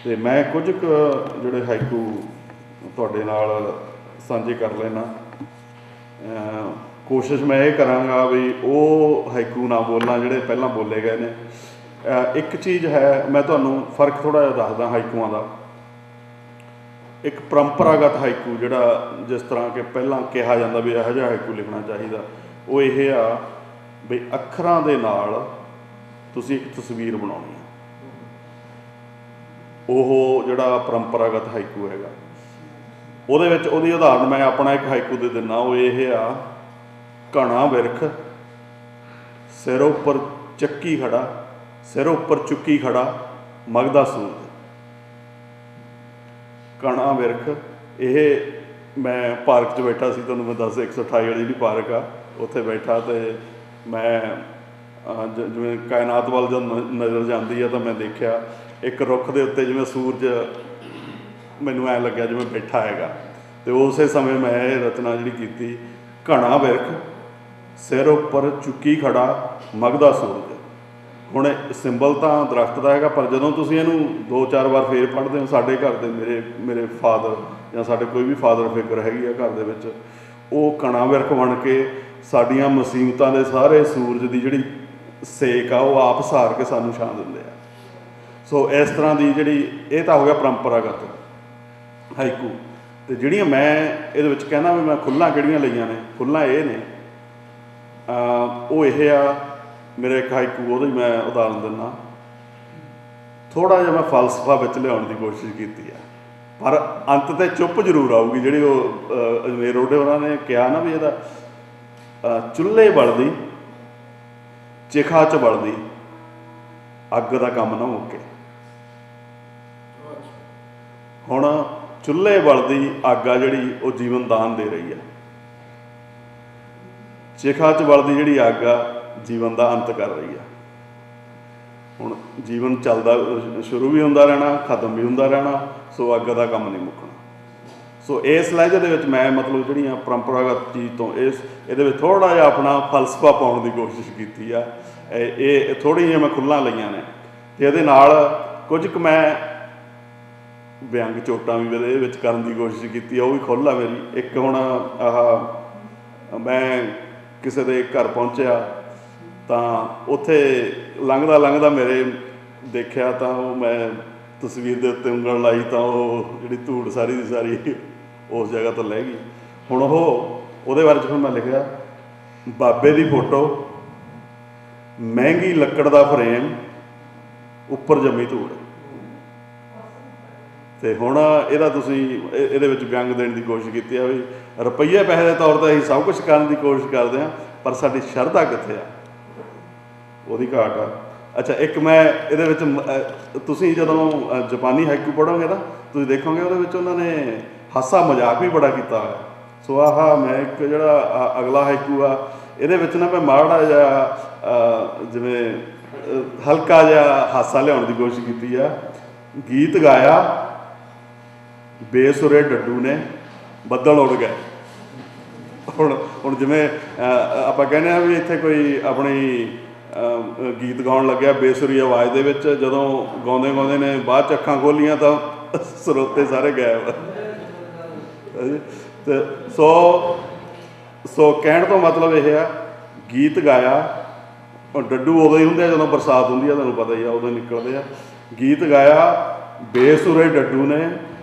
ਤੇ ਮੈਂ ਕੁਝ ਕੁ ਜਿਹੜੇ ਹਾਈਕੂ ਤੁਹਾਡੇ ਨਾਲ ਸਾਂਝੇ ਕਰ ਲੈਣਾ। ਕੋਸ਼ਿਸ਼ ਮੈਂ ਇਹ ਕਰਾਂਗਾ ਵੀ ਉਹ ਹਾਈਕੂ ਨਾ ਬੋਲਾਂ ਜਿਹੜੇ ਪਹਿਲਾਂ ਬੋਲੇ ਗਏ ਨੇ। ਇੱਕ ਚੀਜ਼ ਹੈ, ਮੈਂ ਤੁਹਾਨੂੰ ਫਰਕ ਥੋੜ੍ਹਾ ਜਿਹਾ ਦੱਸਦਾ ਹਾਈਕੂਆਂ ਦਾ। ਇੱਕ ਪਰੰਪਰਾਗਤ ਹਾਈਕੂ ਜਿਹੜਾ ਜਿਸ ਤਰ੍ਹਾਂ ਕਿ ਪਹਿਲਾਂ ਕਿਹਾ ਜਾਂਦਾ ਵੀ ਇਹੋ ਜਿਹਾ ਹਾਈਕੂ ਲਿਖਣਾ ਚਾਹੀਦਾ, ਉਹ ਇਹ ਆ ਵੀ ਅੱਖਰਾਂ ਦੇ ਨਾਲ ਤੁਸੀਂ ਇੱਕ ਤਸਵੀਰ ਬਣਾਉਣੀ ਆ। ਉਹ ਜਿਹੜਾ ਪਰੰਪਰਾਗਤ ਹਾਈਕੂ ਹੈਗਾ, ਉਹਦੇ ਵਿੱਚ ਉਹਦੀ ਉਦਾਹਰਨ ਮੈਂ ਆਪਣਾ ਇੱਕ ਹਾਈਕੂ ਦੇ ਦਿੰਦਾ। ਉਹ ਇਹ ਆ, ਘਣਾ ਬਿਰਖ ਸਿਰ ਉੱਪਰ ਚੱਕੀ ਖੜਾ, ਸਿਰ ਉੱਪਰ ਚੁੱਕੀ ਖੜਾ ਮਗਦਾ ਸੂਰਜ। ਘਣਾ ਬਿਰਖ, ਇਹ ਮੈਂ ਪਾਰਕ 'ਚ ਬੈਠਾ ਸੀ, ਤੁਹਾਨੂੰ ਮੈਂ ਦੱਸ 128 ਵਾਲੀ ਜਿਹੜੀ ਪਾਰਕ ਆ ਉੱਥੇ ਬੈਠਾ, ਅਤੇ ਮੈਂ ਜਿਵੇਂ ਕਾਇਨਾਤ ਵੱਲ ਜਦ ਨਜ਼ਰ ਜਾਂਦੀ ਆ ਤਾਂ ਮੈਂ ਦੇਖਿਆ ਇੱਕ ਰੁੱਖ ਦੇ ਉੱਤੇ ਜਿਵੇਂ ਸੂਰਜ ਮੈਨੂੰ ਐਂ ਲੱਗਿਆ ਜਿਵੇਂ ਬੈਠਾ ਹੈਗਾ। ਅਤੇ ਉਸੇ ਸਮੇਂ ਮੈਂ ਇਹ ਰਚਨਾ ਜਿਹੜੀ ਕੀਤੀ, ਘਣਾ ਬਿਰਖ ਸਿਰ ਉੱਪਰ ਚੁੱਕੀ ਖੜਾ ਮਗਦਾ ਸੂਰਜ। ਹੁਣ ਸਿੰਬਲ ਤਾਂ ਦਰਖਤ ਦਾ ਹੈਗਾ, ਪਰ ਜਦੋਂ ਤੁਸੀਂ ਇਹਨੂੰ 2-4 ਵਾਰ ਫੇਰ ਪੜ੍ਹਦੇ ਹੋ, ਸਾਡੇ ਘਰ ਦੇ ਮੇਰੇ ਫਾਦਰ ਜਾਂ ਸਾਡੇ ਕੋਈ ਵੀ ਫਾਦਰ ਫਿਗਰ ਹੈਗੀ ਆ ਘਰ ਦੇ ਵਿੱਚ, ਉਹ ਘਣਾ ਬਿਰਖ ਬਣ ਕੇ ਸਾਡੀਆਂ ਮੁਸੀਬਤਾਂ ਦੇ ਸਾਰੇ ਸੂਰਜ ਦੀ ਜਿਹੜੀ ਸੇਕ ਆ ਉਹ ਆਪ ਸਹਾਰ ਕੇ ਸਾਨੂੰ ਛਾਂ ਦਿੰਦੇ ਆ। ਸੋ ਇਸ ਤਰ੍ਹਾਂ ਦੀ ਜਿਹੜੀ, ਇਹ ਤਾਂ ਹੋ ਗਿਆ ਪਰੰਪਰਾਗਤ ਹਾਈਕੂ। ਅਤੇ ਜਿਹੜੀਆਂ ਮੈਂ ਇਹਦੇ ਵਿੱਚ ਕਹਿੰਦਾ ਵੀ ਮੈਂ ਖੁੱਲ੍ਹਾਂ ਕਿਹੜੀਆਂ ਲਈਆਂ ਨੇ, ਖੁੱਲ੍ਹਾਂ ਇਹ ਨੇ, ਉਹ ਇਹ ਆ ਮੇਰੇ ਇੱਕ ਹਾਈਕੂ, ਉਹਦੀ ਮੈਂ ਉਦਾਹਰਨ ਦਿੰਦਾ। ਥੋੜ੍ਹਾ ਜਿਹਾ ਮੈਂ ਫਲਸਫਾ ਵਿੱਚ ਲਿਆਉਣ ਦੀ ਕੋਸ਼ਿਸ਼ ਕੀਤੀ ਆ, ਪਰ ਅੰਤ 'ਤੇ ਚੁੱਪ ਜ਼ਰੂਰ ਆਊਗੀ। ਜਿਹੜੀ ਉਹ ਅਜਮੇਰ ਰੋਡੇ ਉਹਨਾਂ ਨੇ ਕਿਹਾ ਨਾ ਵੀ ਇਹਦਾ ਚੁੱਲ੍ਹੇ ਬਲਦੀ ਚਿਖਾ 'ਚ ਬਲਦੀ ਅੱਗ ਦਾ ਕੰਮ ਨਾ ਮੁੱਕੇ। ਹੁਣ ਚੁੱਲ੍ਹੇ ਬਲਦੀ ਅੱਗ ਆ ਜਿਹੜੀ, ਉਹ ਜੀਵਨ ਦਾਨ ਦੇ ਰਹੀ ਆ। ਚਿਖਾ 'ਚ ਬਲਦੀ ਜਿਹੜੀ ਅੱਗ ਆ, ਜੀਵਨ ਦਾ ਅੰਤ ਕਰ ਰਹੀ ਆ। ਹੁਣ ਜੀਵਨ ਚੱਲਦਾ, ਸ਼ੁਰੂ ਵੀ ਹੁੰਦਾ ਰਹਿਣਾ, ਖਤਮ ਵੀ ਹੁੰਦਾ ਰਹਿਣਾ, ਸੋ ਅੱਗ ਦਾ ਕੰਮ ਨਹੀਂ ਮੁੱਕਣਾ। ਸੋ ਇਸ ਲਹਿਜੇ ਦੇ ਵਿੱਚ ਮੈਂ ਮਤਲਬ ਜਿਹੜੀਆਂ ਪਰੰਪਰਾਗਤ ਚੀਜ਼ ਤੋਂ ਇਹਦੇ ਵਿੱਚ ਥੋੜ੍ਹਾ ਜਿਹਾ ਆਪਣਾ ਫਲਸਫਾ ਪਾਉਣ ਦੀ ਕੋਸ਼ਿਸ਼ ਕੀਤੀ ਆ। ਇਹ ਥੋੜ੍ਹੀਆਂ ਜਿਹੀਆਂ ਮੈਂ ਖੁੱਲ੍ਹਾਂ ਲਈਆਂ ਨੇ, ਅਤੇ ਇਹਦੇ ਨਾਲ ਕੁਝ ਕੁ ਮੈਂ ਵਿਅੰਗ ਚੋਟਾਂ ਵੀ ਇਹਦੇ ਵਿੱਚ ਕਰਨ ਦੀ ਕੋਸ਼ਿਸ਼ ਕੀਤੀ ਆ, ਉਹ ਵੀ ਖੁੱਲ੍ਹ ਆ ਮੇਰੀ। ਇੱਕ ਹੁਣ ਮੈਂ ਕਿਸੇ ਦੇ ਘਰ ਪਹੁੰਚਿਆ ਤਾਂ ਉੱਥੇ ਲੰਘਦਾ ਮੇਰੇ ਦੇਖਿਆ ਤਾਂ ਉਹ ਮੈਂ ਤਸਵੀਰ ਦੇ ਉੱਤੇ ਉਂਗਲ ਲਾਈ ਤਾਂ ਉਹ ਜਿਹੜੀ ਧੂੜ ਸਾਰੀ ਦੀ ਸਾਰੀ ਉਸ ਜਗ੍ਹਾ ਤੋਂ ਲੈ ਗਈ। ਹੁਣ ਉਹਦੇ ਬਾਰੇ 'ਚ ਫਿਰ ਮੈਂ ਲਿਖਿਆ, ਬਾਬੇ ਦੀ ਫੋਟੋ, ਮਹਿੰਗੀ ਲੱਕੜ ਦਾ ਫਰੇਮ, ਉੱਪਰ ਜੰਮੀ ਧੂੜ। ਅਤੇ ਹੁਣ ਇਹਦਾ ਤੁਸੀਂ ਇਹਦੇ ਵਿੱਚ ਵਿਅੰਗ ਦੇਣ ਦੀ ਕੋਸ਼ਿਸ਼ ਕੀਤੀ ਆ ਵੀ ਰੁਪਈਏ ਪੈਸੇ ਦੇ ਤੌਰ 'ਤੇ ਅਸੀਂ ਸਭ ਕੁਛ ਕਰਨ ਦੀ ਕੋਸ਼ਿਸ਼ ਕਰਦੇ ਹਾਂ, ਪਰ ਸਾਡੀ ਸ਼ਰਧਾ ਕਿੱਥੇ ਆ, ਉਹਦੀ ਘਾਟ ਆ। ਅੱਛਾ, ਇੱਕ ਮੈਂ ਇਹਦੇ ਵਿੱਚ ਤੁਸੀਂ ਜਦੋਂ ਜਾਪਾਨੀ ਹਾਈਕੂ ਪੜ੍ਹੋਗੇ ਨਾ, ਤੁਸੀਂ ਦੇਖੋਗੇ ਉਹਦੇ ਵਿੱਚ ਉਹਨਾਂ ਨੇ ਹਾਸਾ ਮਜ਼ਾਕ ਵੀ ਬੜਾ ਕੀਤਾ ਹੋਇਆ। ਸੋ ਮੈਂ ਇੱਕ ਜਿਹੜਾ ਅਗਲਾ ਹਾਈਕੂ ਆ, ਇਹਦੇ ਵਿੱਚ ਨਾ ਮੈਂ ਮਾੜਾ ਜਿਹਾ ਜਿਵੇਂ ਹਲਕਾ ਜਿਹਾ ਹਾਸਾ ਲਿਆਉਣ ਦੀ ਕੋਸ਼ਿਸ਼ ਕੀਤੀ ਆ। ਗੀਤ ਗਾਇਆ ਬੇਸੁਰੇ ਡੱਡੂ ਨੇ, ਬੱਦਲ ਉੱਡ ਗਏ। ਹੁਣ ਜਿਵੇਂ ਆਪਾਂ ਕਹਿੰਦੇ ਹਾਂ ਵੀ ਇੱਥੇ ਕੋਈ ਆਪਣੀ ਗੀਤ ਗਾਉਣ ਲੱਗਿਆ ਬੇਸੁਰੀ ਆਵਾਜ਼ ਦੇ ਵਿੱਚ, ਜਦੋਂ ਗਾਉਂਦੇ ਨੇ ਬਾਅਦ 'ਚ ਅੱਖਾਂ ਖੋਲ੍ਹੀਆਂ ਤਾਂ ਸਰੋਤੇ ਸਾਰੇ ਗਾਇਬ। ਅਤੇ ਸੋ ਕਹਿਣ ਤੋਂ ਮਤਲਬ ਇਹ ਆ, ਗੀਤ ਗਾਇਆ, ਡੱਡੂ ਉਦੋਂ ਹੀ ਹੁੰਦੇ ਆ ਜਦੋਂ ਬਰਸਾਤ ਹੁੰਦੀ ਆ, ਤੁਹਾਨੂੰ ਪਤਾ ਹੀ ਆ, ਉਦੋਂ ਨਿਕਲਦੇ ਆ। ਗੀਤ ਗਾਇਆ ਬੇਸੁਰੇ ਡੱਡੂ ਨੇ,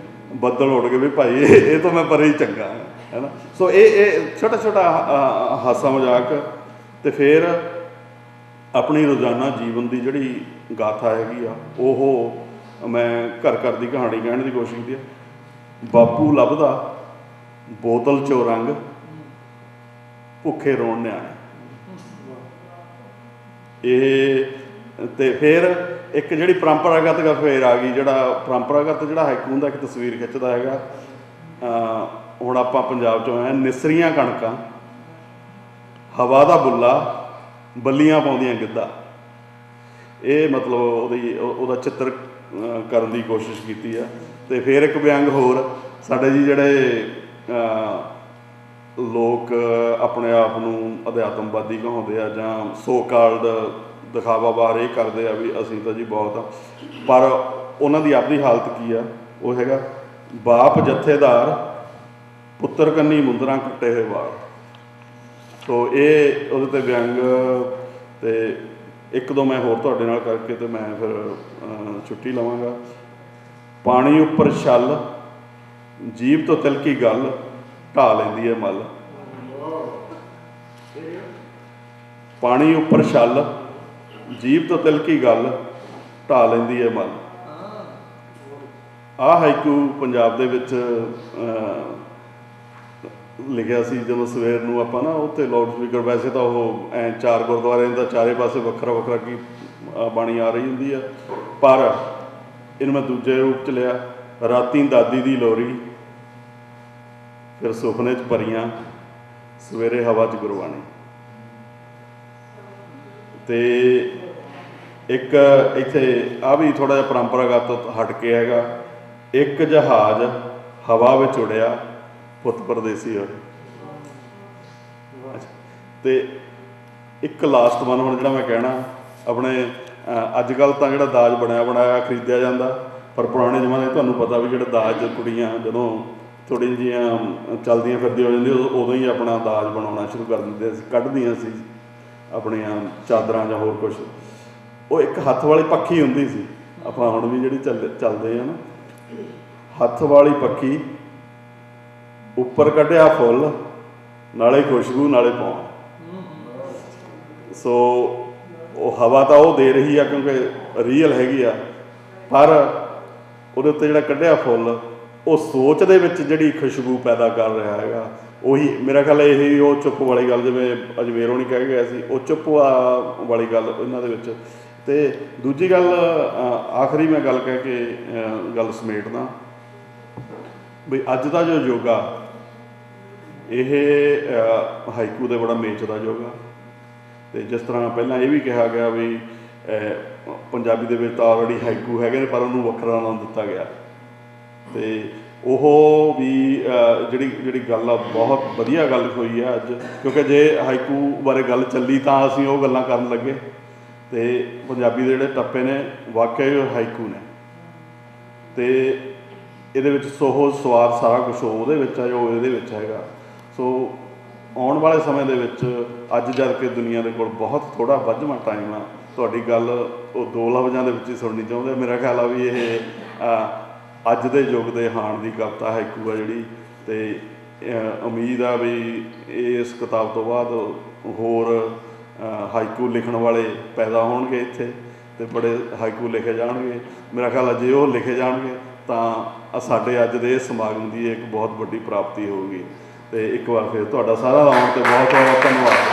ਬੱਦਲ ਉੱਡ ਗਏ। ਵੀ ਭਾਈ ਇਹ ਤੋਂ ਮੈਂ ਪਰੇ ਹੀ ਚੰਗਾ ਹੈ ਨਾ। ਸੋ ਇਹ ਛੋਟਾ ਹਾਸਾ ਮਜ਼ਾਕ। ਅਤੇ ਫਿਰ ਆਪਣੀ ਰੋਜ਼ਾਨਾ ਜੀਵਨ ਦੀ ਜਿਹੜੀ ਗਾਥਾ ਹੈਗੀ ਆ, ਉਹ ਮੈਂ ਘਰ ਦੀ ਕਹਾਣੀ ਕਹਿਣ ਦੀ ਕੋਸ਼ਿਸ਼ ਕੀਤੀ ਆ। ਬਾਪੂ ਲੱਭਦਾ ਬੋਤਲ 'ਚੋਂ ਰੰਗ, ਭੁੱਖੇ ਰੋਣ ਨਿਆਣੇ। ਇਹ ਅਤੇ ਫਿਰ ਇੱਕ ਜਿਹੜੀ ਪਰੰਪਰਾਗਤ ਫੇਰ ਆ ਗਈ, ਜਿਹੜਾ ਪਰੰਪਰਾਗਤ ਜਿਹੜਾ ਹਾਈਕੂ ਹੁੰਦਾ, ਇੱਕ ਤਸਵੀਰ ਖਿੱਚਦਾ ਹੈਗਾ। ਹੁਣ ਆਪਾਂ ਪੰਜਾਬ 'ਚੋਂ ਆਏ, ਨਿਸਰੀਆਂ ਕਣਕਾਂ, ਹਵਾ ਦਾ ਬੁੱਲਾ, ਬੱਲੀਆਂ ਪਾਉਂਦੀਆਂ ਗਿੱਧਾ। ਇਹ ਮਤਲਬ ਉਹਦਾ ਚਿੱਤਰ ਕਰਨ ਦੀ ਕੋਸ਼ਿਸ਼ ਕੀਤੀ ਆ। ਅਤੇ ਫਿਰ ਇੱਕ ਵਿਅੰਗ ਹੋਰ, ਸਾਡੇ ਜੀ ਜਿਹੜੇ ਲੋਕ ਆਪਣੇ ਆਪ ਨੂੰ ਅਧਿਆਤਮਵਾਦੀ ਕਹਾਉਂਦੇ ਆ, ਜਾਂ ਸੋ ਕਾਲਡ ਦਿਖਾਵਾ ਬਾਹਰ ਇਹ ਕਰਦੇ ਆ ਵੀ ਅਸੀਂ ਤਾਂ ਜੀ ਬਹੁਤ, ਪਰ ਉਹਨਾਂ ਦੀ ਆਪਣੀ ਹਾਲਤ ਕੀ ਆ, ਉਹ ਹੈਗਾ ਬਾਪ ਜਥੇਦਾਰ ਪੁੱਤਰ ਕੰਨੀ ਮੁੰਦਰਾਂ ਕੱਟੇ ਹੋਏ ਵਾਲ। ਸੋ ਇਹ ਉਹਦੇ 'ਤੇ ਵਿਅੰਗ ਅਤੇ ਇੱਕ ਦੋ ਮੈਂ ਹੋਰ ਤੁਹਾਡੇ ਨਾਲ ਕਰਕੇ ਤੇ ਮੈਂ ਫਿਰ ਛੁੱਟੀ ਲਵਾਂਗਾ। ਪਾਣੀ ਉੱਪਰ ਛੱਲ, ਜੀਭ ਤੋਂ ਤਿਲਕੀ ਗੱਲ, ਢਾਹ ਲੈਂਦੀ ਹੈ ਮੱਲ। ਪਾਣੀ ਉੱਪਰ ਛੱਲ, ਜੀਭ ਤੋਂ ਤਿਲਕੀ ਗੱਲ, ਢਾਹ ਲੈਂਦੀ ਹੈ ਮੱਲ। ਆਹ ਹਾਈਕੂ ਪੰਜਾਬ ਦੇ ਵਿੱਚ ਲਿਖਿਆ ਸੀ ਜਦੋਂ ਸਵੇਰ ਨੂੰ ਆਪਾਂ ਨਾ ਉੱਥੇ ਲਾਊਡ ਸਪੀਕਰ, ਵੈਸੇ ਤਾਂ ਉਹ ਐਂ 4 ਗੁਰਦੁਆਰਿਆਂ ਦਾ ਚਾਰੇ ਪਾਸੇ ਵੱਖਰਾ ਵੱਖਰਾ ਕੀ ਬਾਣੀ ਆ ਰਹੀ ਹੁੰਦੀ ਆ, ਪਰ ਇਹਨੂੰ ਮੈਂ ਦੂਜੇ ਰੂਪ 'ਚ ਲਿਆ। ਰਾਤੀ ਦਾਦੀ ਦੀ ਲੋਰੀ, ਫਿਰ ਸੁਪਨੇ 'ਚ ਪਰੀਆਂ, ਸਵੇਰੇ ਹਵਾ 'ਚ ਗੁਰਬਾਣੀ। ਅਤੇ ਇੱਕ ਇੱਥੇ ਆ ਵੀ ਥੋੜ੍ਹਾ ਜਿਹਾ ਪਰੰਪਰਾਗਤ ਹਟ ਕੇ ਹੈਗਾ। ਇੱਕ ਜਹਾਜ਼ ਹਵਾ ਵਿੱਚ ਉੜਿਆ, ਪੁੱਤ ਪਰਦੇਸੀ ਹੋਏ। ਅਤੇ ਇੱਕ ਲਾਸਟ ਵਨ ਹੁਣ ਜਿਹੜਾ ਮੈਂ ਕਹਿਣਾ, ਆਪਣੇ ਅੱਜ ਕੱਲ੍ਹ ਤਾਂ ਜਿਹੜਾ ਦਾਜ ਬਣਿਆ ਬਣਾਇਆ ਖਰੀਦਿਆ ਜਾਂਦਾ, ਪਰ ਪੁਰਾਣੇ ਜ਼ਮਾਨੇ ਤੁਹਾਨੂੰ ਪਤਾ ਵੀ ਜਿਹੜਾ ਦਾਜ ਕੁੜੀਆਂ ਜਦੋਂ ਥੋੜ੍ਹੀਆਂ ਜਿਹੀਆਂ ਚੱਲਦੀਆਂ ਫਿਰਦੀਆਂ ਹੋ ਜਾਂਦੀਆਂ ਉਦੋਂ ਹੀ ਆਪਣਾ ਦਾਜ ਬਣਾਉਣਾ ਸ਼ੁਰੂ ਕਰ ਦਿੰਦੇ ਸੀ, ਕੱਢਦੀਆਂ ਸੀ ਆਪਣੀਆਂ ਚਾਦਰਾਂ ਜਾਂ ਹੋਰ ਕੁਛ। ਉਹ ਇੱਕ ਹੱਥ ਵਾਲੀ ਪੱਖੀ ਹੁੰਦੀ ਸੀ, ਆਪਾਂ ਹੁਣ ਵੀ ਜਿਹੜੀ ਚੱਲਦੇ ਆ ਨਾ, ਹੱਥ ਵਾਲੀ ਪੱਖੀ, ਉੱਪਰ ਕੱਢਿਆ ਫੁੱਲ, ਨਾਲੇ ਖੁਸ਼ਬੂ ਨਾਲੇ ਪਾਉਣ। ਸੋ ਉਹ ਹਵਾ ਤਾਂ ਉਹ ਦੇ ਰਹੀ ਆ ਕਿਉਂਕਿ ਰੀਅਲ ਹੈਗੀ ਆ, ਪਰ ਉਹਦੇ ਉੱਤੇ ਜਿਹੜਾ ਕੱਢਿਆ ਫੁੱਲ ਉਹ ਸੋਚ ਦੇ ਵਿੱਚ ਜਿਹੜੀ ਖੁਸ਼ਬੂ ਪੈਦਾ ਕਰ ਰਿਹਾ ਹੈਗਾ, ਉਹੀ ਮੇਰਾ ਖਿਆਲ ਇਹ ਉਹ ਚੁੱਪ ਵਾਲੀ ਗੱਲ, ਜਿਵੇਂ ਅਜਮੇਰ ਹੋਣੀ ਕਹਿ ਗਿਆ ਸੀ, ਉਹ ਚੁੱਪ ਵਾਲੀ ਗੱਲ ਇਹਨਾਂ ਦੇ ਵਿੱਚ। ਅਤੇ ਦੂਜੀ ਗੱਲ, ਆਖਰੀ ਮੈਂ ਗੱਲ ਕਹਿ ਕੇ ਗੱਲ ਸਮੇਟਦਾ ਵੀ ਅੱਜ ਦਾ ਜੋ ਯੁੱਗ ਆ ਇਹ ਹਾਈਕੂ ਦੇ ਬੜਾ ਮੇਚਦਾ ਯੁੱਗ ਆ। ਅਤੇ ਜਿਸ ਤਰ੍ਹਾਂ ਪਹਿਲਾਂ ਇਹ ਵੀ ਕਿਹਾ ਗਿਆ ਵੀ ਪੰਜਾਬੀ ਦੇ ਵਿੱਚ ਤਾਂ ਆਲਰੇਡੀ ਹਾਈਕੂ ਹੈਗੇ ਨੇ, ਪਰ ਉਹਨੂੰ ਵੱਖਰਾ ਨਾਮ ਦਿੱਤਾ ਗਿਆ। ਅਤੇ ਉਹ ਵੀ ਜਿਹੜੀ ਗੱਲ ਆ, ਬਹੁਤ ਵਧੀਆ ਗੱਲ ਹੋਈ ਆ ਅੱਜ, ਕਿਉਂਕਿ ਜੇ ਹਾਈਕੂ ਬਾਰੇ ਗੱਲ ਚੱਲੀ ਤਾਂ ਅਸੀਂ ਉਹ ਗੱਲਾਂ ਕਰਨ ਲੱਗੇ। ਅਤੇ ਪੰਜਾਬੀ ਦੇ ਜਿਹੜੇ ਟੱਪੇ ਨੇ ਵਾਕਿਆ ਉਹ ਹਾਈਕੂ ਨੇ, ਅਤੇ ਇਹਦੇ ਵਿੱਚ ਸੋਹੋ ਸਵਾਰ ਸਾਰਾ ਕੁਛ ਉਹਦੇ ਵਿੱਚ ਆ ਜੋ ਇਹਦੇ ਵਿੱਚ ਹੈਗਾ। ਸੋ ਆਉਣ ਵਾਲੇ ਸਮੇਂ ਦੇ ਵਿੱਚ ਅੱਜ ਜਦ ਕਿ ਦੁਨੀਆ ਦੇ ਕੋਲ ਬਹੁਤ ਥੋੜ੍ਹਾ ਵੱਝਵਾਂ ਟਾਈਮ ਆ, ਤੁਹਾਡੀ ਗੱਲ ਉਹ 2 ਲਫ਼ਜ਼ਾਂ ਦੇ ਵਿੱਚ ਹੀ ਸੁਣਨੀ ਚਾਹੁੰਦੇ। ਮੇਰਾ ਖਿਆਲ ਆ ਵੀ ਇਹ ਅੱਜ ਦੇ ਯੁੱਗ ਦੇ ਹਾਣ ਦੀ ਕਵਿਤਾ ਹਾਈਕੂ ਆ ਜਿਹੜੀ, ਅਤੇ ਉਮੀਦ ਆ ਵੀ ਇਸ ਕਿਤਾਬ ਤੋਂ ਬਾਅਦ ਹੋਰ ਹਾਈਕੂ ਲਿਖਣ ਵਾਲੇ ਪੈਦਾ ਹੋਣਗੇ ਇੱਥੇ, ਅਤੇ ਬੜੇ ਹਾਈਕੂ ਲਿਖੇ ਜਾਣਗੇ। ਮੇਰਾ ਖਿਆਲ ਆ ਜੇ ਉਹ ਲਿਖੇ ਜਾਣਗੇ ਤਾਂ ਸਾਡੇ ਅੱਜ ਦੇ ਸਮਾਗਮ ਦੀ ਇੱਕ ਬਹੁਤ ਵੱਡੀ ਪ੍ਰਾਪਤੀ ਹੋਊਗੀ। ਅਤੇ ਇੱਕ ਵਾਰ ਫਿਰ ਤੁਹਾਡਾ ਸਾਰਿਆਂ ਦਾ ਆਉਣ 'ਤੇ ਬਹੁਤ ਬਹੁਤ ਧੰਨਵਾਦ।